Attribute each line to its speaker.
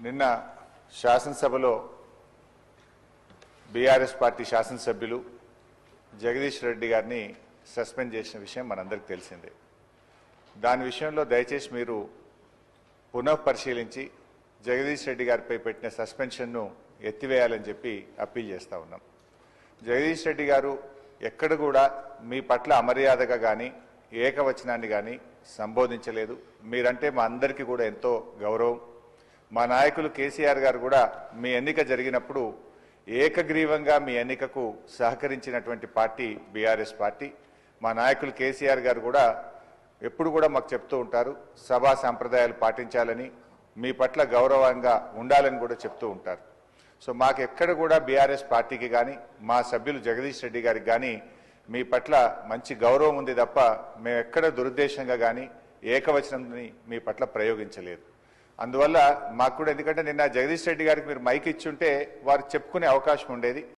Speaker 1: నిన్న శాసనసభలో BRS party శాసనసభ్యులు జగదీష్ రెడ్డి గారిని సస్పెండ్ చేసిన విషయం మనందరికీ తెలిసిందే. దాని విషయంలో దయచేసి మీరు పునఃపరిశీలించి జగదీష్ రెడ్డి గారిపై పెట్టిన సస్పెన్షన్ను ఎత్తివేయాలని చెప్పి అప్పీల్ చేస్తూ ఉన్నాం. జగదీష్ రెడ్డి గారు ఎక్కడ కూడా మీ పట్ల అమర్యాదగా కానీ ఏకవచనాన్ని కానీ సంబోధించలేదు. మీరంటే మా అందరికీ కూడా ఎంతో గౌరవం. మా నాయకులు కేసీఆర్ గారు కూడా మీ ఎన్నిక జరిగినప్పుడు ఏకగ్రీవంగా మీ ఎన్నికకు సహకరించినటువంటి పార్టీ బీఆర్ఎస్ పార్టీ. మా నాయకులు కేసీఆర్ గారు కూడా ఎప్పుడు కూడా మాకు చెప్తూ ఉంటారు, సభా సంప్రదాయాలు పాటించాలని, మీ పట్ల గౌరవంగా ఉండాలని కూడా చెప్తూ ఉంటారు. సో మాకు ఎక్కడ కూడా బీఆర్ఎస్ పార్టీకి కానీ మా సభ్యులు జగదీష్ రెడ్డి గారికి కానీ మీ పట్ల మంచి గౌరవం ఉంది తప్ప మేము ఎక్కడ దురుద్దేశంగా కానీ ఏకవచనాన్ని మీ పట్ల ప్రయోగించలేదు. అందువల్ల మాకు కూడా, ఎందుకంటే నిన్న జగదీష్ రెడ్డి గారికి మీరు మైక్ ఇచ్చుంటే వారు చెప్పుకునే అవకాశం ఉండేది.